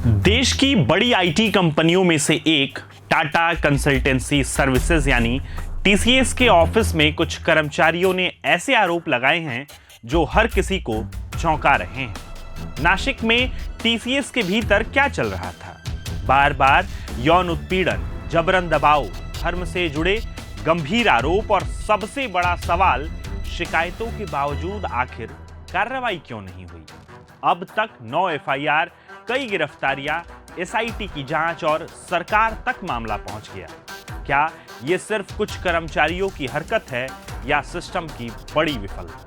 देश की बड़ी आईटी कंपनियों में से एक टाटा कंसल्टेंसी सर्विसेज यानी टीसीएस के ऑफिस में कुछ कर्मचारियों ने ऐसे आरोप लगाए हैं जो हर किसी को चौंका रहे हैं। नासिक में टीसीएस के भीतर क्या चल रहा था? बार बार यौन उत्पीड़न, जबरन दबाव, धर्म से जुड़े गंभीर आरोप और सबसे बड़ा सवाल, शिकायतों के बावजूद आखिर कार्रवाई क्यों नहीं हुई? अब तक 9 एफआईआर, कई गिरफ्तारियां, एसआईटी की जांच और सरकार तक मामला पहुंच गया। क्या ये सिर्फ कुछ कर्मचारियों की हरकत है या सिस्टम की बड़ी विफलता?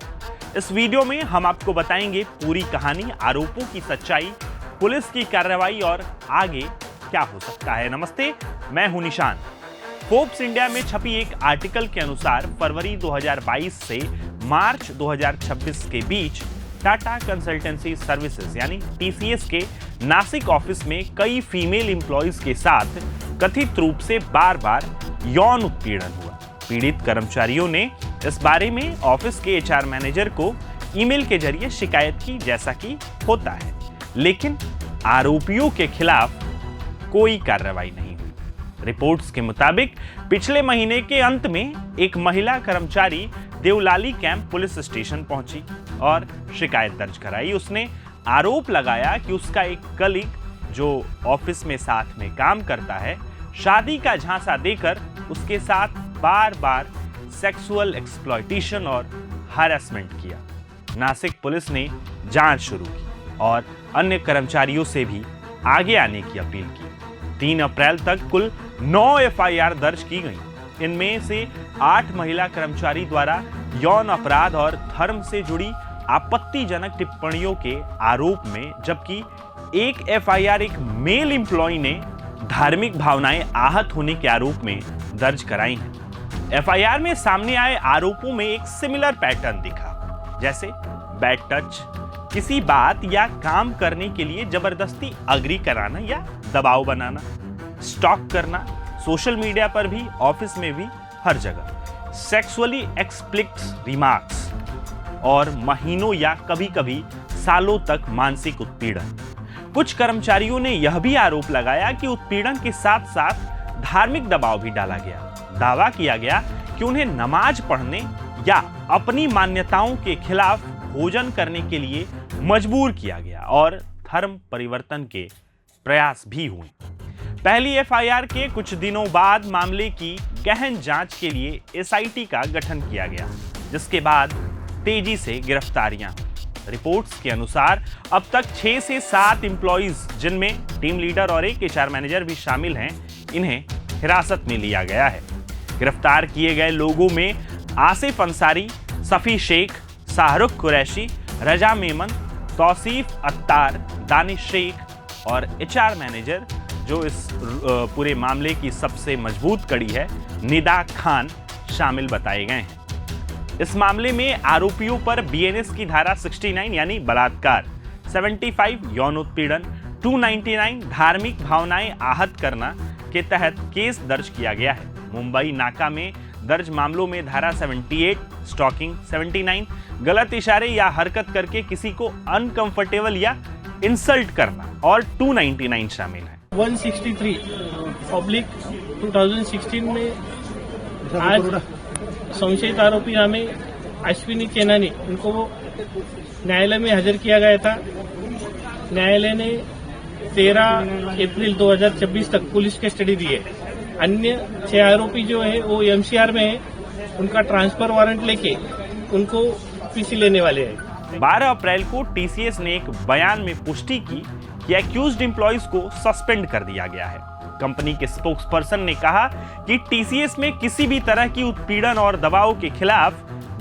इस वीडियो में हम आपको बताएंगे पूरी कहानी, आरोपों की सच्चाई, पुलिस की कार्रवाई और आगे क्या हो सकता है। नमस्ते, मैं हूं निशान। फोर्ब्स इंडिया में छपी एक आर्टिकल के अनुसार फरवरी 2022 से मार्च 2026 के बीच टाटा कंसल्टेंसी सर्विसेज यानी टीसीएस के नासिक ऑफिस में कई फीमेल एम्प्लॉइज के साथ कथित रूप से बार बार यौन उत्पीड़न हुआ। पीड़ित कर्मचारियों ने इस बारे में ऑफिस के एचआर मैनेजर को ईमेल के जरिए शिकायत की, जैसा कि होता है, लेकिन आरोपियों के खिलाफ कोई कार्रवाई नहीं हुई। रिपोर्ट्स के मुताबिक पिछले महीने के अंत में एक महिला कर्मचारी देवलाली कैंप पुलिस स्टेशन पहुंची और शिकायत दर्ज कराई। उसने आरोप लगाया कि उसका एक कलीग जो ऑफिस में साथ में काम करता है, शादी का झांसा देकर उसके साथ बार बार सेक्सुअल एक्सप्लॉयटेशन और हैरेसमेंट किया। नासिक पुलिस ने जांच शुरू की और अन्य कर्मचारियों से भी आगे आने की अपील की। 3 अप्रैल तक कुल 9 एफआईआर दर्ज की गई। इनमें से 8 महिला कर्मचारी द्वारा यौन अपराध और धर्म से जुड़ी आपत्तिजनक टिप्पणियों के आरोप में, जबकि एक एफआईआर एक मेल एम्प्लॉय ने धार्मिक भावनाएं आहत होने के आरोप में दर्ज कराई हैं। एफआईआर में सामने आए आरोपों में एक सिमिलर पैटर्न दिखा, जैसे बैड टच, किसी बात या काम करने के लिए जबरदस्ती अग्री कराना या दबाव बनाना, स्टॉक करना, सोशल मीडिया पर भी, ऑफिस में भी, हर जगह सेक्सुअली एक्सप्लिसिट रिमार्क्स और महीनों या कभी-कभी सालों तक मानसिक उत्पीड़न। कुछ कर्मचारियों ने यह भी आरोप लगाया कि उत्पीड़न के साथ साथ धार्मिक दबाव भी डाला गया। दावा किया गया कि उन्हें नमाज पढ़ने या अपनी मान्यताओं के खिलाफ भोजन करने के लिए मजबूर किया गया और धर्म परिवर्तन के प्रयास भी हुए। पहली एफआईआर के कुछ दिनों बाद मामले की गहन जांच के लिए एसआईटी का गठन किया गया, जिसके बाद तेजी से गिरफ्तारियां। रिपोर्ट्स के अनुसार अब तक 6 से 7 एम्प्लॉइज, जिनमें टीम लीडर और एक एचआर मैनेजर भी शामिल हैं, इन्हें हिरासत में लिया गया है। गिरफ्तार किए गए लोगों में आसिफ अंसारी, सफी शेख, शाहरुख कुरैशी, रजा मेमन, तौसीफ अत्तार, दानिश शेख और एचआर मैनेजर, जो इस पूरे मामले की सबसे मजबूत कड़ी है, निदा खान, शामिल बताए गए हैं। इस मामले में आरोपियों पर बीएनएस की धारा 69 यानी बलात्कार, 75 यौन उत्पीड़न, 299 धार्मिक भावनाएं आहत करना के तहत केस दर्ज किया गया है। मुंबई नाका में दर्ज मामलों में धारा 78 स्टॉकिंग, 79 गलत इशारे या हरकत करके किसी को अनकंफर्टेबल या इंसल्ट करना और 299 शामिल है। 163/2016 में आज संशयित आरोपी नामे अश्विनी चेनानी, उनको न्यायालय में हाजिर किया गया था। न्यायालय ने 13 अप्रैल 2026 तक पुलिस कस्टडी दी है। अन्य 6 आरोपी जो है वो एमसीआर में है, उनका ट्रांसफर वारंट लेके उनको पीसी लेने वाले हैं। 12 अप्रैल को टीसीएस ने एक बयान में पुष्टि की कि एक्यूज्ड एम्प्लॉइज को सस्पेंड कर दिया गया है। कंपनी के स्पोक्सपर्सन ने कहा कि टीसीएस में किसी भी तरह की उत्पीड़न और दबाव के खिलाफ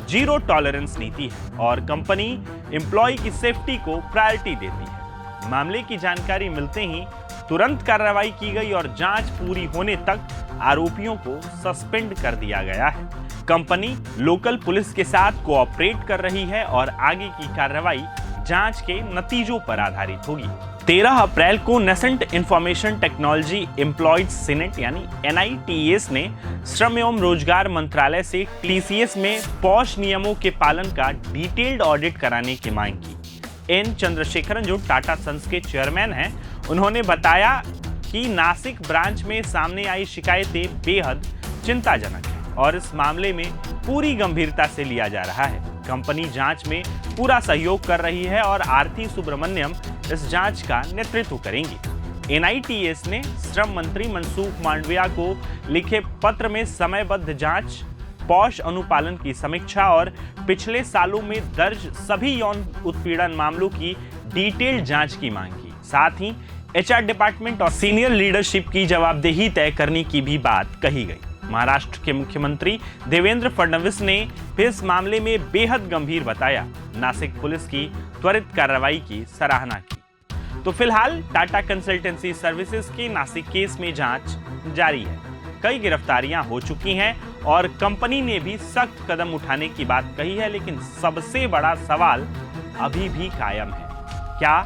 जीरो टॉलरेंस नीति है और कंपनी एम्प्लॉय की सेफ्टी को प्रायोरिटी देती है। मामले की जानकारी मिलते ही तुरंत कार्रवाई की गई और जांच पूरी होने तक आरोपियों को सस्पेंड कर दिया गया है। कंपनी लोकल पुलिस के साथ कोऑपरेट कर रही है और आगे की कार्रवाई जांच के नतीजों पर आधारित होगी। 13 अप्रैल को nascent information technology employees senate यानी एनआईटीएस ने श्रम एवं रोजगार मंत्रालय से टीसीएस में पॉश नियमों के पालन का डिटेल्ड ऑडिट कराने की मांग की। एन चंद्रशेखरन जो टाटा सन्स के चेयरमैन हैं, उन्होंने बताया कि नासिक ब्रांच में सामने आई शिकायतें बेहद चिंताजनक हैं और इस मामले में पूरी गंभीरता से लिया जा रहा है। कंपनी जांच में पूरा सहयोग कर रही है और आरती सुब्रमण्यम इस जांच का नेतृत्व करेंगी। एनआईटीएस ने श्रम मंत्री मनसुख मांडविया को लिखे पत्र में समयबद्ध जांच, पॉश अनुपालन की समीक्षा और पिछले सालों में दर्ज सभी यौन उत्पीड़न मामलों की डिटेल्ड जांच की मांग की। साथ ही एचआर डिपार्टमेंट और सीनियर लीडरशिप की जवाबदेही तय करने की भी बात कही गई। महाराष्ट्र के मुख्यमंत्री देवेंद्र फडणवीस ने भी इस मामले में बेहद गंभीर बताया। नासिक पुलिस की त्वरित कार्रवाई की सराहना की। तो फिलहाल टाटा कंसल्टेंसी सर्विसेज के नासिक केस में जांच जारी है। कई गिरफ्तारियां हो चुकी हैं और कंपनी ने भी सख्त कदम उठाने की बात कही है, लेकिन सबसे बड़ा सवाल अभी भी कायम है। क्या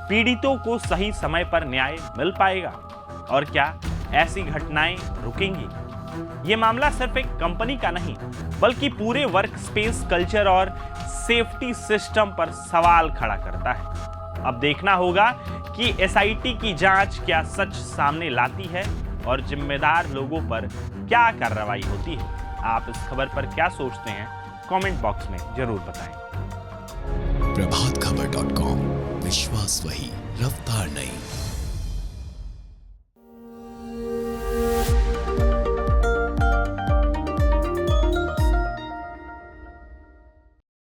पीड़ितों को सही समय पर न्याय मिल पाएगा और क्या ऐसी घटनाएं रुकेंगी? ये मामला सिर्फ एक कंपनी का नहीं, बल्कि पूरे वर्क स्पेस कल्चर और सेफ्टी सिस्टम पर सवाल खड़ा करता है। अब देखना होगा कि एसआईटी की जांच क्या सच सामने लाती है और जिम्मेदार लोगों पर क्या कार्रवाई होती है। आप इस खबर पर क्या सोचते हैं, कमेंट बॉक्स में जरूर बताएं। प्रभातखबर.com, विश्वास वही, रफ्तार नहीं।